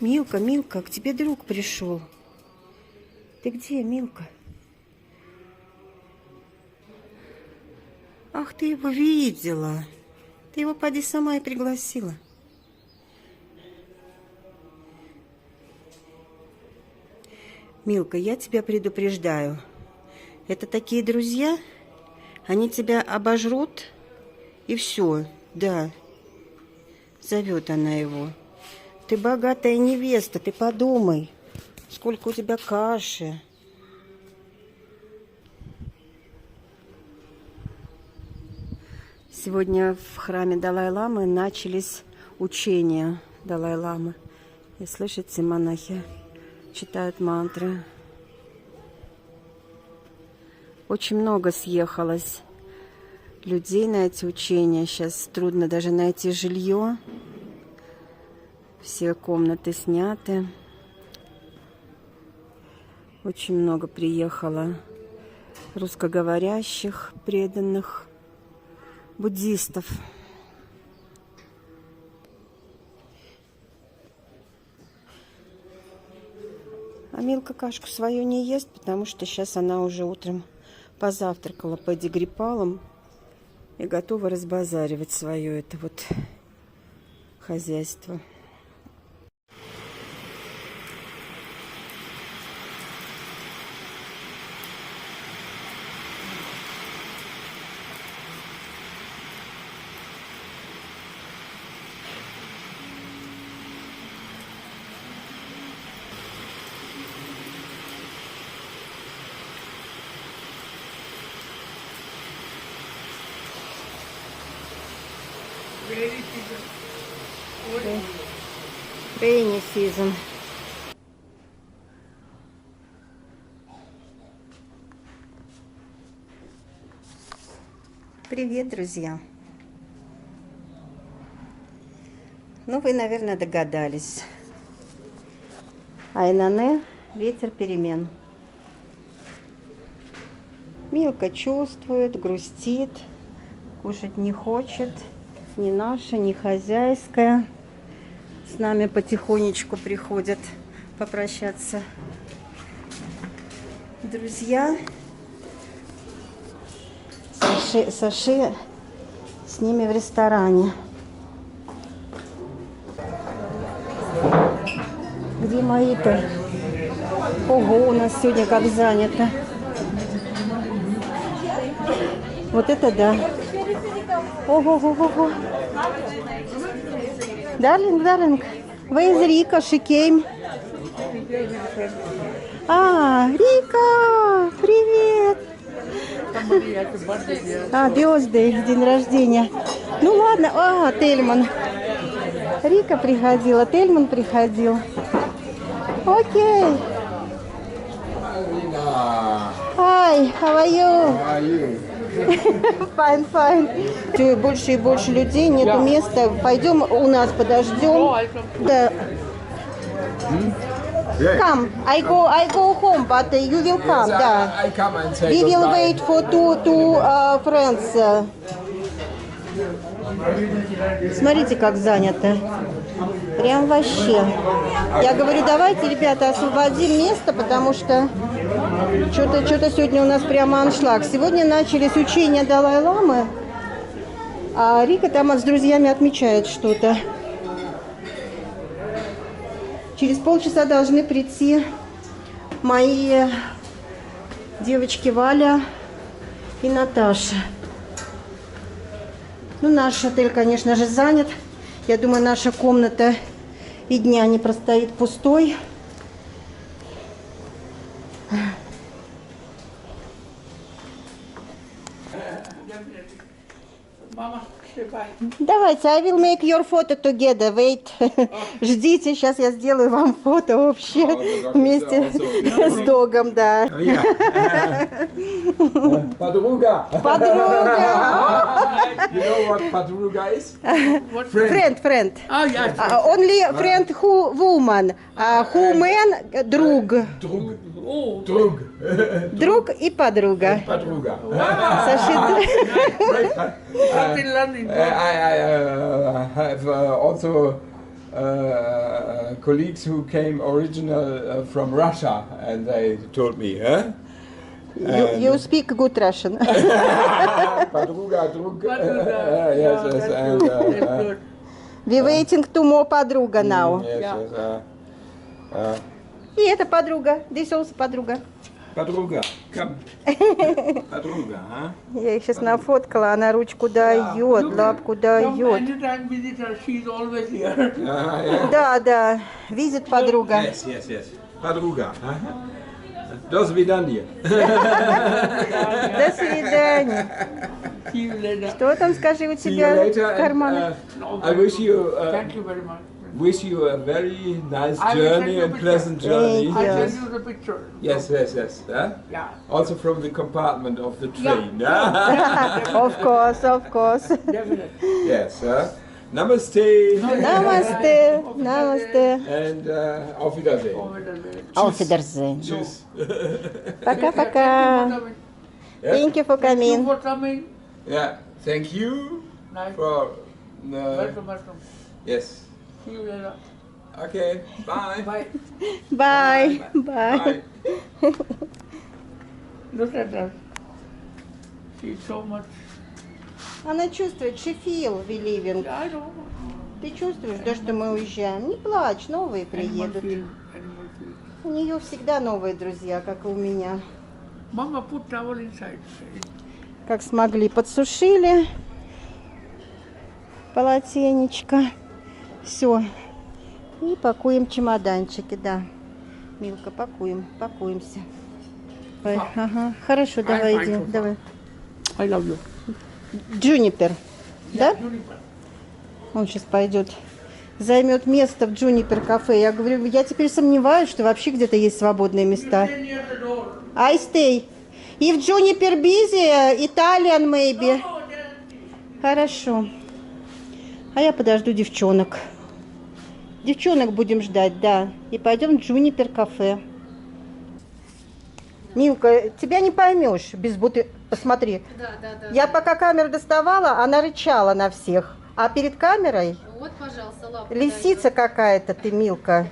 Милка, Милка, к тебе друг пришел. Ты где, Милка? Ах, ты его видела. Ты его, поди, сама и пригласила. Милка, я тебя предупреждаю. Это такие друзья, они тебя обожрут, и все, да. Зовет она его. Ты богатая невеста, ты подумай, сколько у тебя каши. Сегодня в храме Далай-ламы начались учения Далай-ламы. И слышите, монахи читают мантры. Очень много съехалось людей на эти учения. Сейчас трудно даже найти жилье. Все комнаты сняты. Очень много приехало русскоговорящих, преданных буддистов. А Милка кашку свою не ест, потому что сейчас она уже утром позавтракала педигрипалом и готова разбазаривать свое это вот хозяйство. Rainy season. Привет, друзья! Ну, вы, наверное, догадались. Айнане – ветер перемен. Милка чувствует, грустит, кушать не хочет. Ни наша, ни хозяйская. С нами потихонечку приходят попрощаться друзья. Саши с ними в ресторане. Где мои-то? Ого, у нас сегодня как занято. Вот это да. Ого-го-го-го. Darling, where is Rika? She came. А, Рика, привет. Birthday, день рождения. Ну ладно, Тельман. Рика приходила, Тельман приходил. Окей. Hi, how are you? Fine. Все больше и больше людей, нету места. Пойдем у нас подождем. Да. Come, I go home, but you will come. Да. I come and say We will wait for two friends. Смотрите, как занято. Прям вообще. Я говорю, давайте, ребята, освободим место, потому что что-то сегодня у нас прямо аншлаг. Сегодня начались учения Далай-ламы, а Рика там с друзьями отмечает что-то. Через полчаса должны прийти мои девочки Валя и Наташа. Ну, наш отель, конечно же, занят. Я думаю, наша комната и дня не простоит пустой. Давайте, I will make your photo together. Wait. Ждите, сейчас я сделаю вам фото общее вместе с догом, да. Подруга. You know what подруга is? Friend. Oh, yes. Only friend who woman, who man друг. Друг. Друг и подруга. Подруга. Саши, I've been learning. I have also colleagues who came original from Russia, and they told me, huh? You speak good Russian. Подруга, друг. Yes, yes, and We waiting to more подруга now. yes, yes. И это подруга. Здесь also подруга. Подруга, come. Подруга, а? Я их сейчас нафоткала, она ручку дает, лапку дает. Anytime visitor, she's always here. Yeah. Да, да, видит подруга. Yes, yes, yes. Подруга. До свидания. До свидания. See you later. Что там, скажи, у See you тебя в later. карманах? I wish you Thank you very much. a very nice I will send journey you a and picture. pleasant journey. Thank you. I'll send you the picture. Yes, yes, yes. Huh? Yeah, Also from the compartment of the train. Of course, of course. definitely. Yes. Namaste. Намасте, намасте. And auf Wiedersehen. Auf Wiedersehen. Tschüss. Пока-пока. Thank you for Thank you coming. for coming. Yeah. Thank you Nice. for. Welcome, welcome. Yes. See you later. Okay. Bye. Bye. Bye. Bye. Bye. Look at her. She's so much. Она чувствует, she feel we leaving. I know. Ты чувствуешь, да, что мы уезжаем? Не плачь, новые Animal приедут. feel. Animal feel. У нее всегда новые друзья, как и у меня. Mama, put towel inside. Как смогли, подсушили полотенечко. Все. И пакуем чемоданчики, да. Милка, пакуемся. Ой, ага. Хорошо, давай fine, идем, so far. давай. I love you. Джунипер, да? Juniper. Он сейчас пойдет, займет место в Джунипер кафе. Я говорю, я теперь сомневаюсь, что вообще где-то есть свободные места. Stay near the door. I stay. If Juniper busy, Italian maybe. Oh, then Хорошо. А я подожду девчонок. Девчонок будем ждать, да. И пойдем в Джунипер кафе. Милка, тебя не поймешь без бутылки. Посмотри. Да. Я пока камеру доставала, она рычала на всех. А перед камерой Вот, пожалуйста, лапу. лисица какая-то ты, Милка.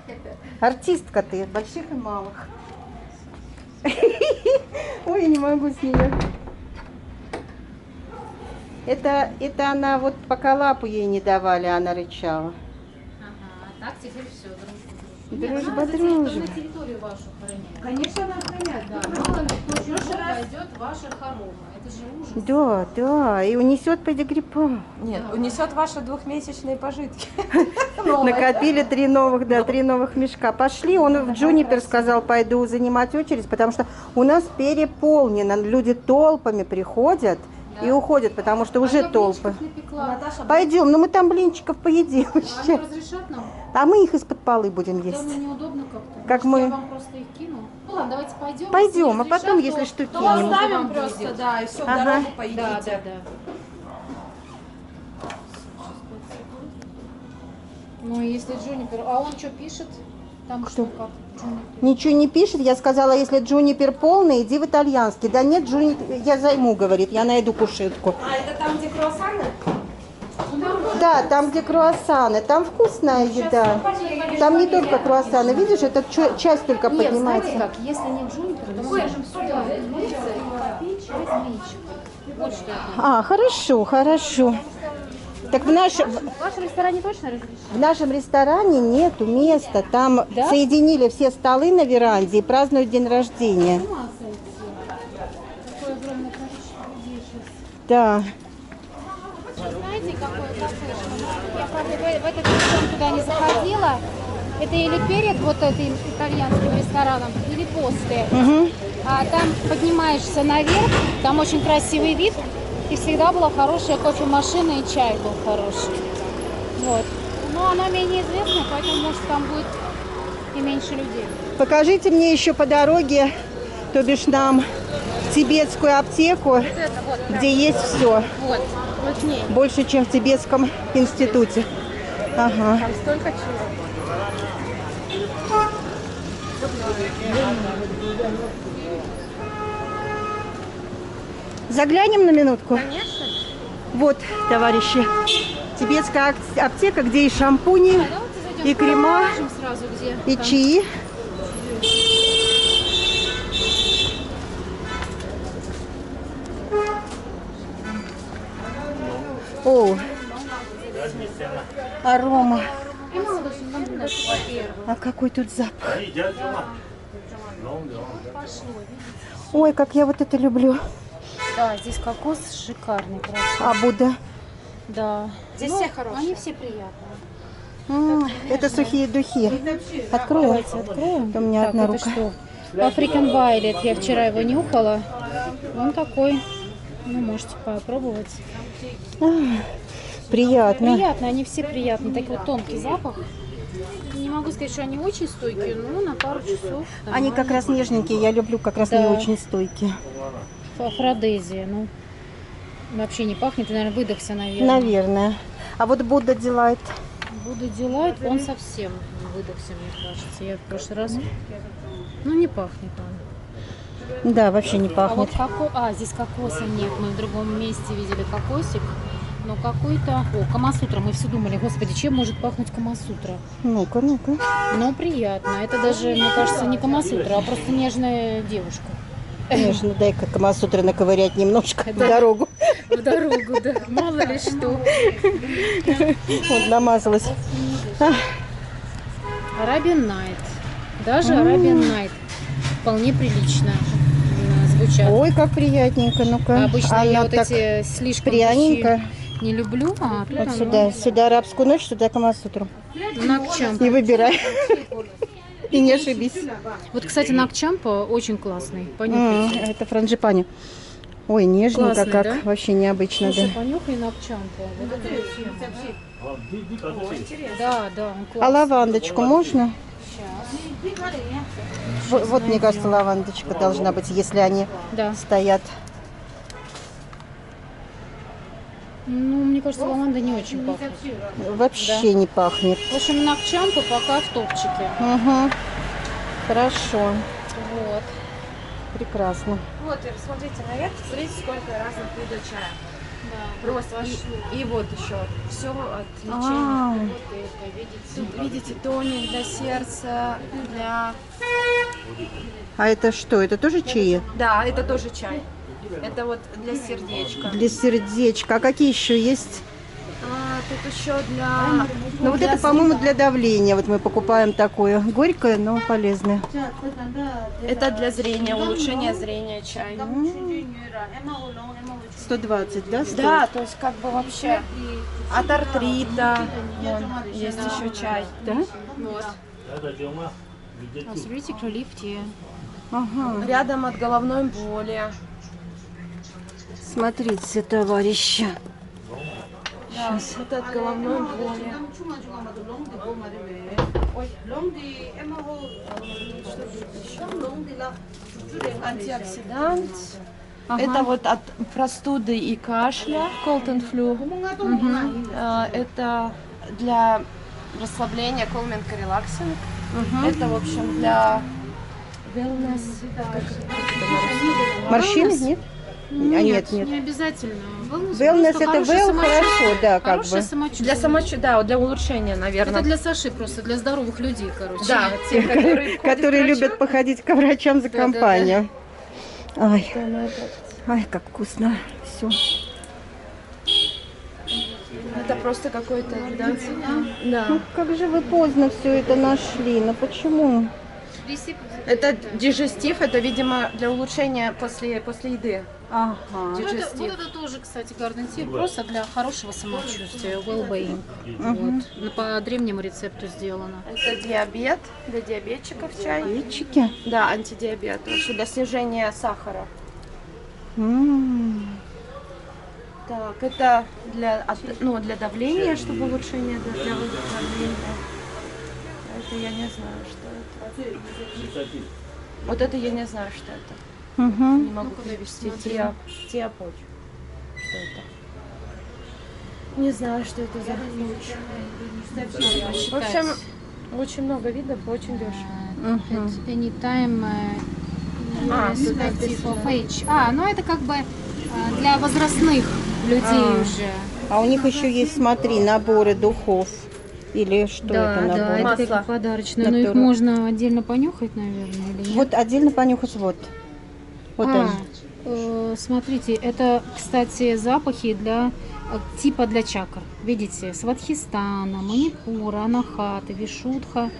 Артистка ты, больших и малых. Ой, не могу с нее. Это она вот пока лапу ей не давали, она рычала. Ага, так теперь все, дружба. Дружба, Нет, дружба. на территорию вашу охраняет. Конечно, она охраняет. Да, мало ли кто чужой войдет в ваши хоромы. Это же ужас. Да, да, и унесет педигриппа. Нет, унесет ваши двухмесячные пожитки. Накопили 3 новых, да, 3 новых мешка. Пошли, он в Джунипер сказал, пойду занимать очередь, потому что у нас переполнено, люди толпами приходят и уходят, потому что уже Я толпы. блинчиков напекла. Наташа, Пойдем, ну мы там блинчиков поедим Они еще. разрешат нам? А мы их из-под полы будем Дома есть. неудобно как-то. Как Может, мы. Я вам просто их кину? Ну ладно, давайте пойдем. Пойдем, Если а потом, разрешат, если что, то кинем. вам оставим будет. просто, да, и все, в Ага. дорогу поедите. Да. Ну, если Джунипер... А он что пишет? Там что как? Джунипер. Ничего не пишет. Я сказала, если Джунипер полный, иди в итальянский. Да нет, Джунипер, я займу, говорит, я найду кушетку. А это там, где круассаны? Да, там, где круассаны, там вкусная еда. Там не только круассаны, видишь, эта часть только Нет, поднимается. знаете как, если не Джунипер, то мы можем сюда вернуться и попить чай с блинчиком. Вот что я думаю. А, хорошо, хорошо. Так в нашем ресторане точно разрешили? В нашем ресторане нету места. Там соединили все столы на веранде и празднуют день рождения. Какое огромное количество людей сейчас. Да. Знаете, какое кафешка? Я правда в этот ресторан туда не заходила. Это или перед вот этим итальянским рестораном, или после. А там поднимаешься наверх, там очень красивый вид. И всегда была хорошая кофемашина, и чай был хороший. Вот. Но оно менее известно, поэтому, может, там будет и меньше людей. Покажите мне еще по дороге, то бишь нам, тибетскую аптеку, где есть все. Вот, вот к ней. Больше, чем в Тибетском институте. Ага. Там столько чего. Заглянем на минутку? Конечно. Вот, товарищи, тибетская аптека, где и шампуни, И крема, Покажем сразу, где. и там. чаи. О, арома. А какой тут запах. Ой, как я вот это люблю. Да, здесь кокос шикарный просто. А Будда. Да. Здесь Ну, все хорошие. Они все приятные. Это сухие духи. Открою. Давайте откроем. У меня Так, одна это рука. что? African Violet. Я вчера его нюхала. Он такой. Ну, можете попробовать. Приятно. Приятно, они все приятные. Такой вот тонкий запах. Не могу сказать, что они очень стойкие, но на пару часов. Они как раз нежненькие. Я люблю как раз Да. не очень стойкие. Афродезия. Ну, вообще не пахнет. Ты, наверное, выдохся, наверное. Наверное. А вот Будда Delight. Буду делать, он совсем выдохся, мне кажется. Я в прошлый раз... Ну, не пахнет он. Да, вообще не А вот пахнет. здесь кокоса нет. Мы в другом месте видели кокосик. Но какой-то... О, камасутра. Мы все думали, господи, чем может пахнуть камасутра? Ну-ка, ну-ка. Но приятно. Это даже, мне кажется, не камасутра, а просто нежная девушка. Конечно, дай-ка Камасутры наковырять немножко в дорогу. В дорогу, да. Мало ли что. Вот намазалась. Arabian Night. Даже Arabian Night. Вполне прилично звучат. Ой, как приятненько, ну-ка. Обычно я Она вот так эти слишком пряненько. духи не люблю, а тут Вот оно сюда, сюда арабскую ночь, сюда Камасутру. Накчампа. И выбирай. И не ошибись. Вот, кстати, Накчампа очень классный. Понюхайте. Это франджипани. Ой, нежненько, Классный, как. да? Вообще необычно, Слушай, да. понюхай Накчампа. Вот это да, да, он А классный. лавандочку можно? Вот, мне кажется, лавандочка должна быть, если они Да. стоят. Ну, мне кажется, лаванда не очень пахнет. Вообще не пахнет. В общем, Накчампа пока в топчике. Угу. Хорошо. Вот. Прекрасно. Вот, и смотрите наверх, смотрите, сколько разных видов чая. Да. Просто. И вот еще. Все от лечения. А, Тут видите тоник для сердца, для... а это что? Это тоже чаи? Да, это тоже чай. Это вот для сердечка. Для сердечка. А какие еще есть? Тут еще для... Ну вот это, по-моему, для давления. Вот мы покупаем такое. Горькое, но полезное. Это для зрения, улучшения зрения чай. 120, да? стоит? Да, то есть как бы вообще от артрита. Вон, есть еще чай. Да? Вот. А смотрите, кролифте. Ага. Рядом от головной боли. Смотрите, товарищи. Да, это от головной боли. Антиоксидант. Это вот от простуды и кашля, cold and flu. Это для расслабления, calming and relaxing. Это, в общем, для wellness. Морщины? Нет? Нет, нет. не обязательно. Wellness Просто это хорошее well, самочувствие. хорошо, да, как Хорошее бы. самочувствие. Для самочувствия, да, для улучшения, наверное. Это для Саши просто, для здоровых людей, короче. Да, те, которые Которые любят походить к врачам за компанию. Ай, ай, как вкусно. Все. Это просто какой-то, да? Да. Ну как же вы поздно все это нашли? Ну почему? Это дижестив, это, видимо, для улучшения после еды. Ага. Вот это тоже, кстати, гарнитир, просто для хорошего самочувствия, well-being. Вот. По древнему рецепту сделано. Это диабет, для диабетчиков чай. Яички. Да, антидиабет, вообще для снижения сахара. Так, это для, для давления, чтобы улучшение, для давления. Это я не знаю, что это. Вот это я не знаю, что это. Не могу перевести. Тиапоч. Что это? Не знаю, что это за ключ. В общем, очень много видов, очень дешево. Anytime А, тут irrespective of age. Ну это как бы для возрастных людей уже. А у них еще есть, смотри, наборы духов. Или что это Да, набор? это Масло. как подарочное. Но их Натура. можно отдельно понюхать, наверное, или нет? Вот отдельно понюхать вот. Вот А, они. смотрите, это, кстати, запахи для типа для чакр. Видите, Сватхистана, Манипура, Анахаты, Вишудха,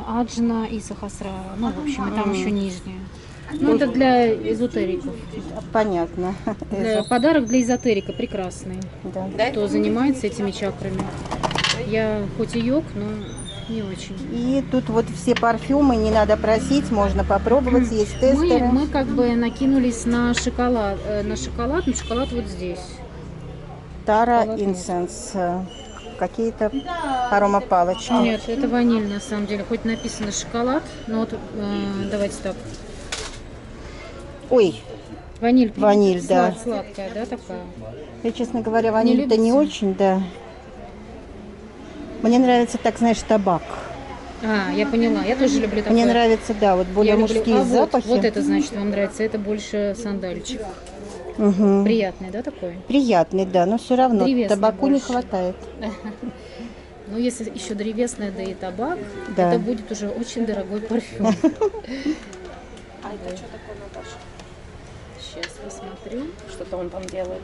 Аджна и Сахасрара. Ну, в общем, и там еще нижнее. Ну, это для эзотериков. Понятно. Подарок для эзотерика прекрасный. Да. Кто занимается этими чакрами. Я хоть и йог, но не очень. И тут вот все парфюмы, не надо просить, можно попробовать, есть тестеры. Мы как бы накинулись на шоколад, но шоколад вот здесь. Тара Шоколад инсенс. Какие-то аромапалочки. Нет, это ваниль на самом деле. Хоть написано шоколад, но вот давайте так. Ой, Ваниль. Ваниль, да. Сладкая, да, такая. я, честно говоря, ваниль-то не любите? очень, да. Мне нравится, так знаешь, табак. А, я поняла. Я тоже люблю такое. Мне нравится, да, вот более Я люблю- мужские а вот, запахи. Вот это значит вам нравится. Это больше сандальчик. Мгм. Приятный, да, такой? Приятный, да, но все равно Древесный табаку не больше. хватает. Но если еще древесная, да и табак, Да. это будет уже очень дорогой парфюм. А это что такое, Наташа? Сейчас посмотрю. Что-то он там делает.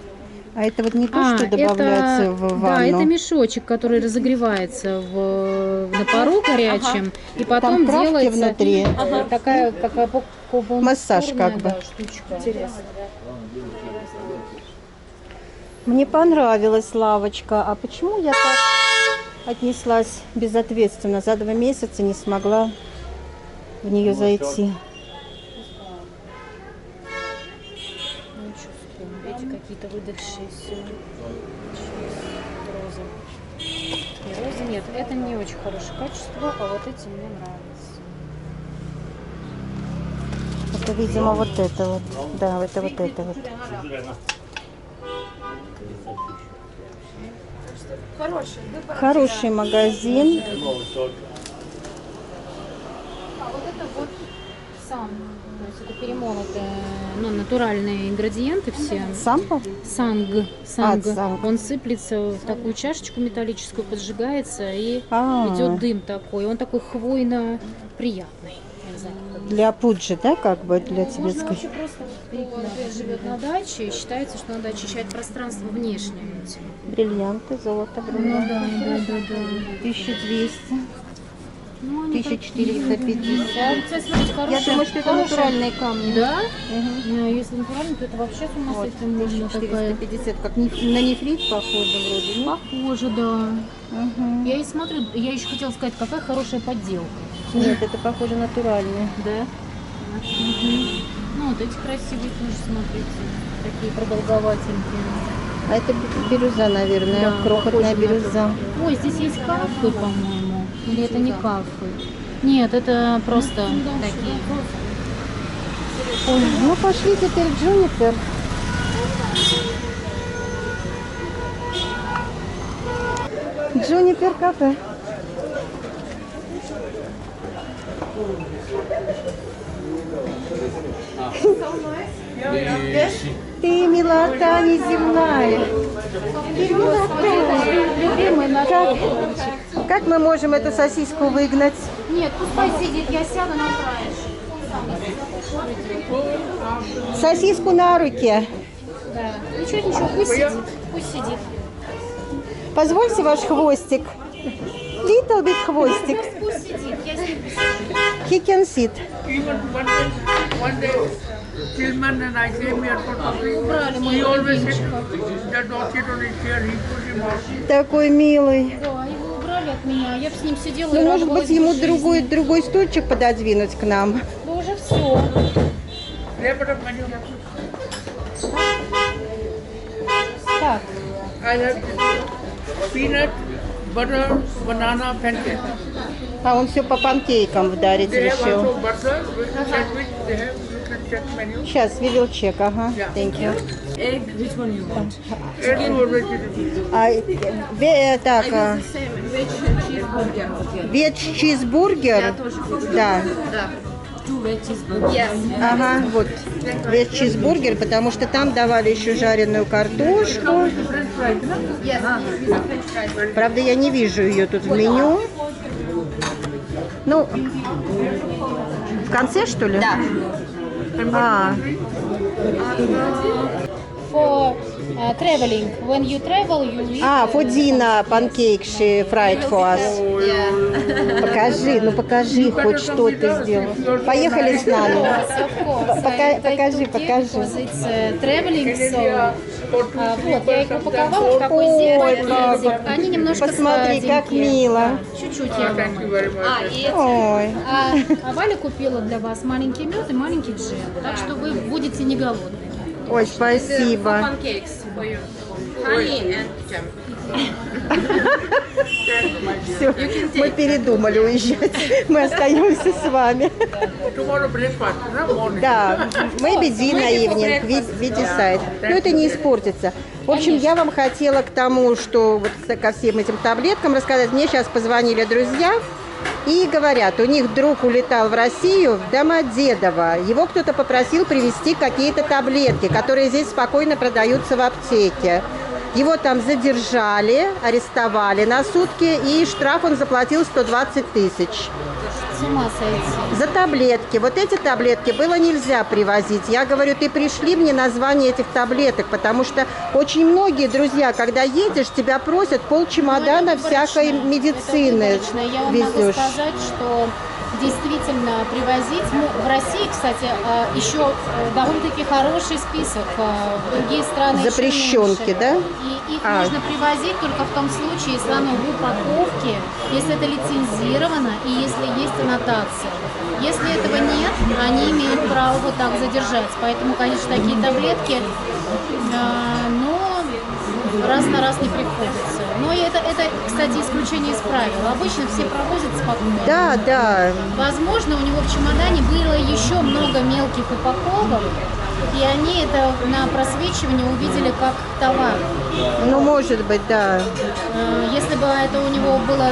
А это вот не то, что добавляется в ванну. Да, это мешочек, который разогревается на пару горячем, и потом Там травки делается внутри. такая Массаж как бы. да, штучка. Интересно. Мне понравилась лавочка. А почему я так отнеслась безответственно? За 2 месяца не смогла в нее зайти. Ну, чувствую. Эти какие-то выдохшиеся розы. И розы нет, это не очень хорошее качество, а вот эти мне нравятся. Это, видимо, вот это вот. Да, это вот это вот. Хороший выбор. Хороший магазин. А вот это вот сам, то есть это перемолотые, ну, натуральные ингредиенты все. Сампо? Санг. санг. Он сыплется в такую чашечку металлическую, поджигается и А. идет дым такой. Он такой хвойно-приятный. Я не знаю, как Для пуджи, да, как бы для Можно тибетской. вообще просто, кто живет на даче, считается, что надо очищать пространство внешнее этим. Бриллианты, золото, Ну бриллианты. да. 1200, Ну, они 1450. Кстати, смотрите, хорошие, Я думаю, что это натуральные камни. Да? Если натурально, то это вообще с ума Вот, сойти можно. Такая. 1450, как на нефрит похоже вроде. нет? Похоже, да. Мгм. Я и смотрю, я еще хотела сказать, какая хорошая подделка. Нет, это похоже натуральные. Да? Ну, вот эти красивые тоже, смотрите. Такие продолговатенькие. А это бирюза, наверное, Да, крохотная похоже на бирюза. Ой, здесь есть кафы, по-моему. Или это не кафы? Нет, это просто такие. Ой, ну пошли теперь Джунипер. Джунипер кафе. Ты милота неземная. Ты милота. Любимый наш. Как мы можем эту сосиску выгнать? Нет, пускай сидит, я сяду на краешек. Сосиску на руки. Да. Ничего, пусть сидит. Пусть сидит. Позвольте ваш хвостик. Little bit хвостик. Пусть сидит, я с ним He can sit. Even one day, Tillman and I came here for something. убрали He моего always hit любимчика. that dog sit on his chair, he put him out. Такой милый. Да, его убрали от меня. Я бы с ним сидела и Ну, может радовалась быть, ему жизни. другой стульчик пододвинуть к нам. Да уже все. They put up menu. Так, I have peanut, butter, banana, pancake. А он все по панкейкам вдарить They have решил. also butter, sandwich, they have, you can check menu. Сейчас, we will check, ага. Thank you. Egg, which one you want? Egg or vegetable? Так, ведж чизбургер. Да. Ага, вот. Весь чизбургер, потому что там давали еще жареную картошку. Правда, я не вижу ее тут в меню. Ну, в конце, что ли? Да. А, For traveling, when you travel, you eat. for dinner pancake she fried for us. Покажи хоть что ты сделал. Поехали с нами. Покажи. Because it's traveling, so... вот, я их упаковала в такой зеленый пакетик. Они немножко Посмотри, как сладенькие. мило. Чуть-чуть я вам. Ой. А Валя купила для вас маленький мед и маленький джем. Так что вы будете не голодны. Ой, спасибо. Все, мы передумали уезжать. Мы остаемся с вами. Tomorrow breakfast, no morning. Да, maybe dinner evening, we decide. Но это не испортится. В общем, я вам хотела к тому, что вот ко всем этим таблеткам рассказать. Мне сейчас позвонили друзья и говорят, у них друг улетал в Россию, в Домодедово. Его кто-то попросил привезти какие-то таблетки, которые здесь спокойно продаются в аптеке. Его там задержали, арестовали на сутки, и штраф он заплатил 120 тысяч. С ума сойти. За таблетки. Вот эти таблетки было нельзя привозить. Я говорю, ты пришли мне название этих таблеток, потому что очень многие, друзья, когда едешь, тебя просят полчемодана всякой медицины. Точно. Я вам могу везешь. сказать, что действительно привозить. В России, кстати, еще довольно-таки хороший список. В другие страны еще Запрещенки, меньше. да? И их можно привозить только в том случае, если оно в упаковке, если это лицензировано и если есть аннотация. Если этого нет, они имеют право вот так задержать. Поэтому, конечно, такие таблетки, но раз на раз не приходится. Но это, кстати, исключение из правил. Обычно все провозят спокойно. Да, да. Возможно, у него в чемодане было еще много мелких упаковок, и они это на просвечивании увидели как товар. Ну, может быть, да. Если бы это у него было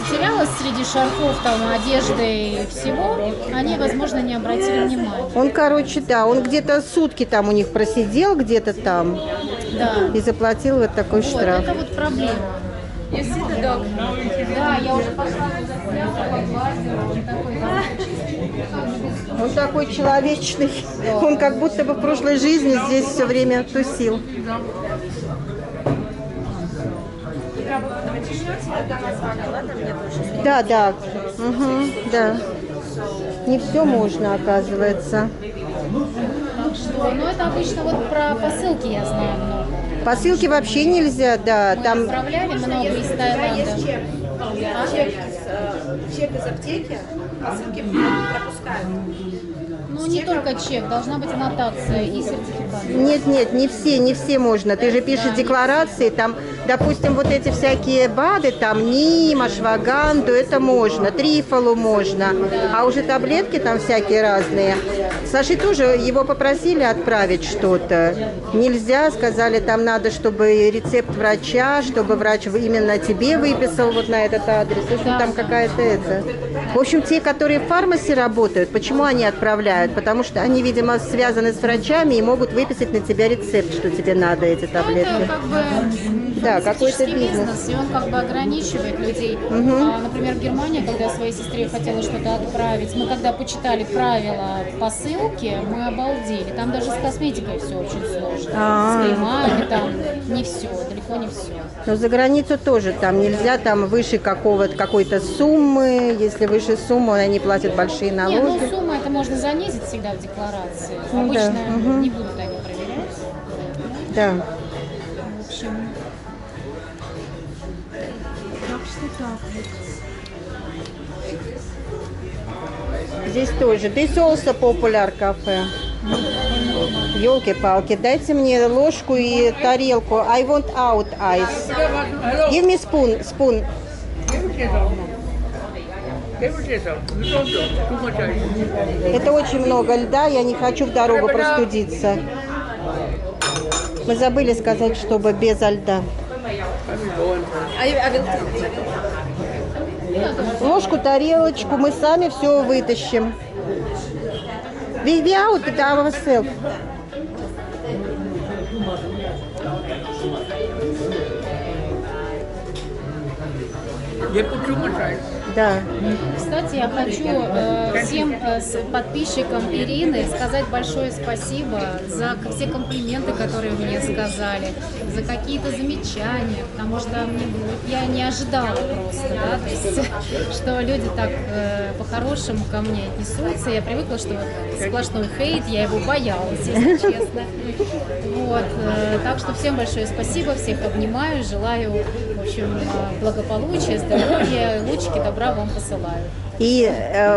затерялось среди шарфов, там, одежды и всего, они, возможно, не обратили внимания. Он, короче, да, он где-то сутки там у них просидел, где-то там, Да. и заплатил вот такой Вот, штраф. это вот проблема. Да, я уже пошла туда сняла, погладила, он такой Он такой человечный. Он как будто бы в прошлой жизни здесь все время тусил. Да, да. Угу, да. Не все можно, оказывается. Так что, ну это обычно вот про посылки я знаю много. Посылки вообще нельзя, да. Мы Там отправляли много из Таиланда. Чек из аптеки, посылки пропускают. Ну не только чек, должна быть аннотация и сертификат. нет, не все можно. Ты же пишешь декларации, там, допустим, вот эти всякие БАДы, там, НИМ, ашваганду, это можно, трифолу можно, а уже таблетки там всякие разные. Саши тоже, его попросили отправить что-то. Нельзя, сказали, там надо, чтобы рецепт врача, чтобы врач именно тебе выписал вот на этот адрес. В общем, там какая-то это. В общем, те, которые в фармасе работают, почему они отправляют? Потому что они, видимо, связаны с врачами и могут выписать на тебя рецепт, что тебе надо эти таблетки. Это как бы Да, какой-то фармацевтический бизнес. и он как бы ограничивает людей. Например, в Германии, когда я своей сестре хотела что-то отправить, мы когда почитали правила посылки, мы обалдели. Там даже с косметикой все очень сложно. С кремами там не все, далеко не все. Но за границу тоже там нельзя, там выше какой-то суммы. Если выше суммы, они платят большие Нет, ну налоги. сумму это можно занизить всегда в декларации. Ну да, Обычно не будут они проверять. Да. В общем, так что так. Здесь тоже. This also popular кафе. Елки-палки, дайте мне ложку и тарелку. I want out ice. Give me spoon. Это очень много льда, я не хочу в дорогу простудиться. Мы забыли сказать, чтобы без льда. Ложку, тарелочку, мы сами все вытащим. We out with ourselves. They put too much ice. Да. Кстати, я хочу всем подписчикам Ирины сказать большое спасибо за все комплименты, которые вы мне сказали, за какие-то замечания, потому что я не ожидала просто, да, то есть, что люди так по-хорошему ко мне отнесутся. Я привыкла, что сплошной хейт, я его боялась, если честно. Вот, так что всем большое спасибо, всех обнимаю, желаю, в общем, благополучия, здоровья, лучики добра вам посылаю. И,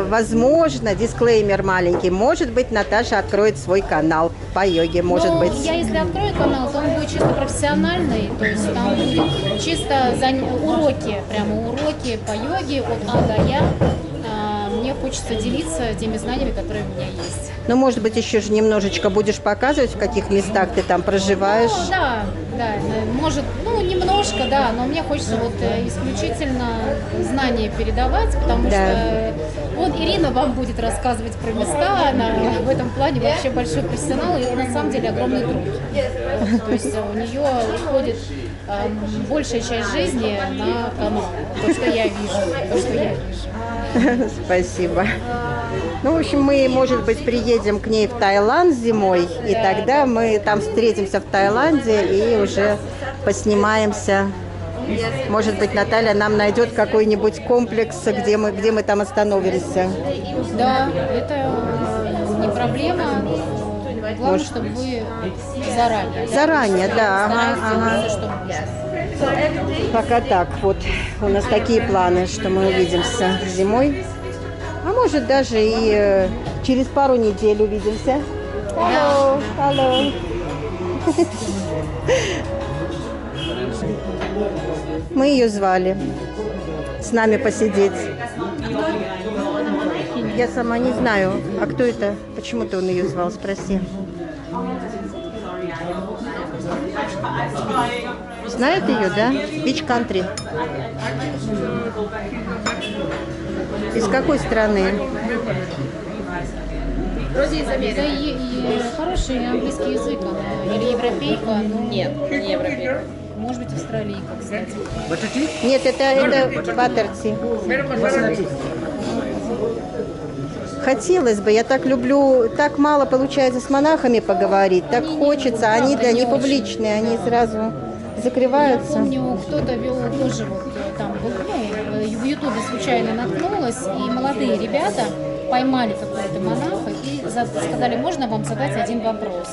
возможно, дисклеймер маленький, может быть, Наташа откроет свой канал по йоге, может быть. Я если открою канал, то он будет чисто профессиональный, то есть там будет чисто уроки, прямо уроки по йоге от А до Я. Мне хочется делиться теми знаниями, которые у меня есть. Ну, может быть, еще же немножечко будешь показывать, в каких местах ты там проживаешь. Ну, да, может, немножко, да, но мне хочется вот исключительно знания передавать, потому что вот Ирина вам будет рассказывать про места, она в этом плане вообще большой профессионал, и это на самом деле огромный труд. То есть у нее уходит большая часть жизни на канал, то, что я вижу, Спасибо. Ну, в общем, мы, может быть, приедем к ней в Таиланд зимой, и тогда мы там встретимся в Таиланде и уже поснимаемся. Может быть, Наталья нам найдет какой-нибудь комплекс, где мы там остановимся. Да, это не проблема. Главное, чтобы вы заранее. Заранее, да. Стараюсь делать все, что можно. Пока так вот. У нас такие планы, что мы увидимся зимой. А может, даже и через пару недель увидимся. Hello. Мы ее звали с нами посидеть. Я сама не знаю, а кто это? Почему-то он ее звал, спроси. Знает ее, да? Beach Country. Из какой страны? Вроде из Америки. Да, и хороший английский язык, она или европейка, но нет, не европейка. Может быть, австралийка, кстати. Нет, это Баттерти. Хотелось бы, я так люблю, так мало получается с монахами поговорить, так хочется, они не публичные, они сразу закрываются. Я помню, кто-то вел тоже вот там, в Ютубе случайно наткнулась, и молодые ребята поймали какого-то монаха и сказали, можно вам задать один вопрос.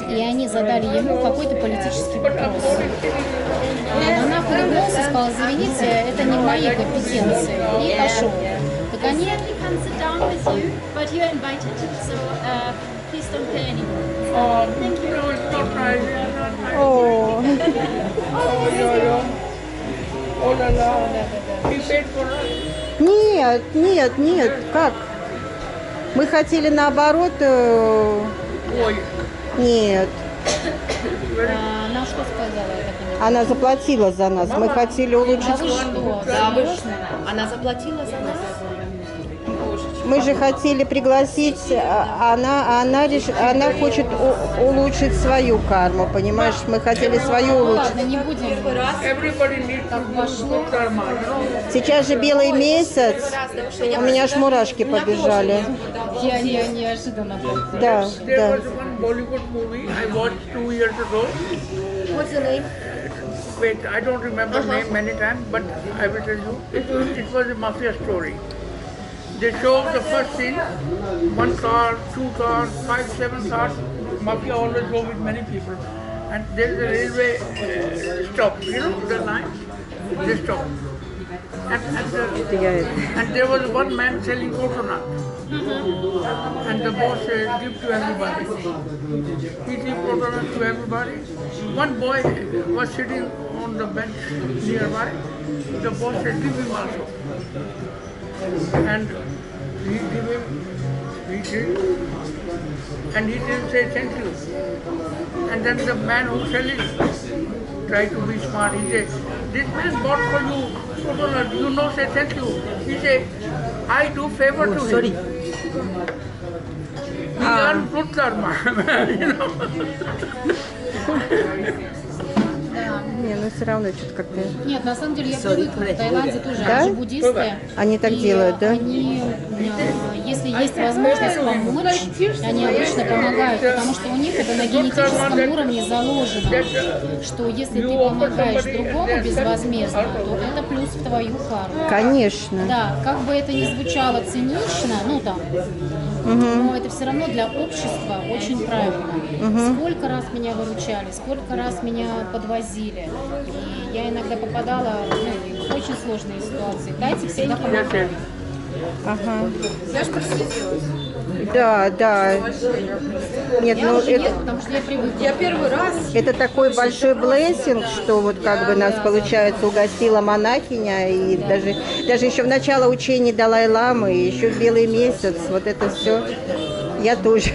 И они задали ему какой-то политический вопрос. Монах улыбнулся, сказал, извините, это не в моей компетенции, и пошел. Так они... О, нет, как? Мы хотели наоборот... Нет. Она что сказала? Она заплатила за нас. Мы хотели улучшить... Да вы что? Да, вы что? Она заплатила за нас? Мы же хотели пригласить, она хочет улучшить свою карму, понимаешь? Мы хотели свою улучшить. Ладно, не будем. Так пошло. Сейчас же белый месяц, у меня аж мурашки побежали. Я неожиданно. Да. There was one Bollywood movie I watched 2 years ago. What's the name? Wait, I don't remember the name many times, but I will tell you. It was a mafia story. They show the first scene, 1 car, 2 cars, 5, 7 cars. Mafia always go with many people. And there's a railway stop, you know, the line, they stop. And there was one man selling coconut. And the boss said, give to everybody. He gave coconut to everybody. One boy was sitting on the bench nearby. The boss said, give him also. And he gave him, he did. And he didn't say thank you. And then the man who selling tried to be smart. He said, this man bought for you coconut, you know, say thank you. He said, I do favor to him. The young fruits are mine, you know. Не, ну все равно что-то как-то... Нет, на самом деле я привыкла. В Таиланде тоже Да? они же буддисты. Они так И делают, да? Они, если есть возможность помочь, они обычно помогают, потому что у них это на генетическом уровне заложено, что если ты помогаешь другому безвозмездно, то это плюс в твою карму. Конечно. Да, как бы это ни звучало цинично, ну там, но это все равно для общества очень правильно. Сколько раз меня выручали, сколько раз меня подвозили. И я иногда попадала в очень сложные ситуации. Дайте всегда помогать. Ага. Да, да. Нет, Я ну уже это, нет, потому что я привыкла. это такой большой блессинг, что вот как бы нас, получается, угостила монахиня, и даже еще в начало учений Далай-ламы, и еще в белый месяц, вот это все. Я тоже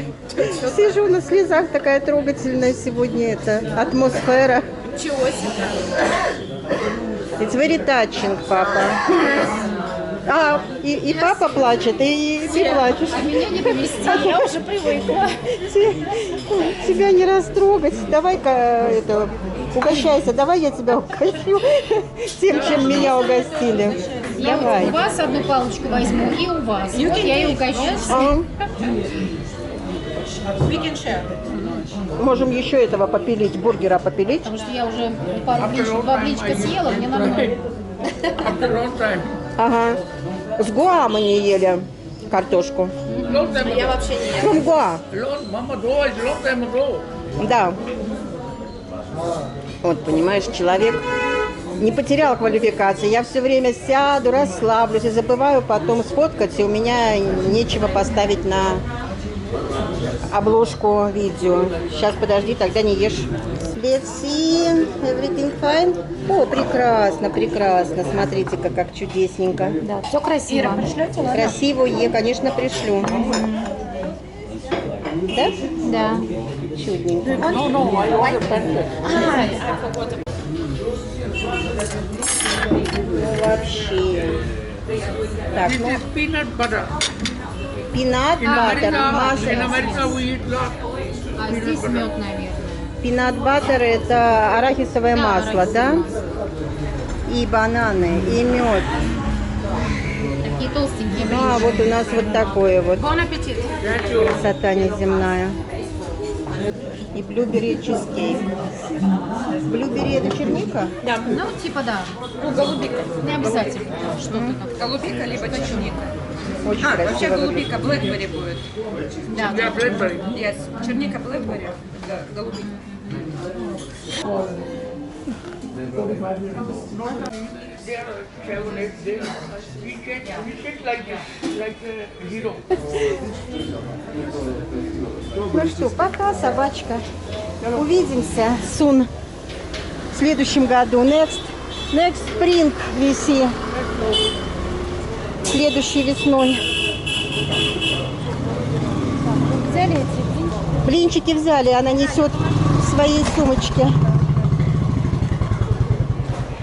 сижу на слезах, такая трогательная сегодня эта атмосфера. Чего себе? It's very touching, папа. А, и папа плачет, и ты плачешь. А меня не поместили, я уже привыкла. Тебя не растрогать. Давай-ка это, угощайся, давай я тебя угощу тем, чем меня угостили. Я вот Давай. у вас одну палочку возьму и у вас. Вот я и угощусь. Ага. Можем еще этого попилить, бургера попилить. Потому что я уже два блинчика съела, мне нормально. After a long time. Ага. С Гоа мы не ели картошку. Long time Я ago. вообще не From Гоа. Long time ago. Да. Вот, понимаешь, человек не потерял квалификации. Я все время сяду, расслаблюсь и забываю потом сфоткать, и у меня нечего поставить на обложку видео. Сейчас, подожди, тогда не ешь. Let's see. Everything fine? О, прекрасно, прекрасно. Смотрите-ка, как чудесненько. Да, все красиво. Красивое, конечно, пришлю. Да? Да. Чудненько. Ну, вообще. Так, This ну, is peanut butter. пинат баттер, In масло. America we eat lot. А здесь мед, наверное. Пинат баттер это арахисовое Да, масло, да? И бананы, и мед. Такие толстенькие А, блинчики. вот у нас вот такое вот. Бон аппетит. Красота неземная. И блюбери чизкейк. Блюбери это черника? Ну, типа да. Ну, голубика. Не обязательно. Что-то там. Голубика либо черника. Очень Вообще красиво выглядит. голубика, блэкберри будет. Да, They are blackberry. Yes. Черника, блэкберри, голубика. They are 7, 8 days. We sit like this, like a hero. Ну что, пока, собачка. Увидимся soon. В следующем году. Next spring we see. Следующей весной. взяли эти блинчики. Блинчики взяли, она несет в своей сумочке.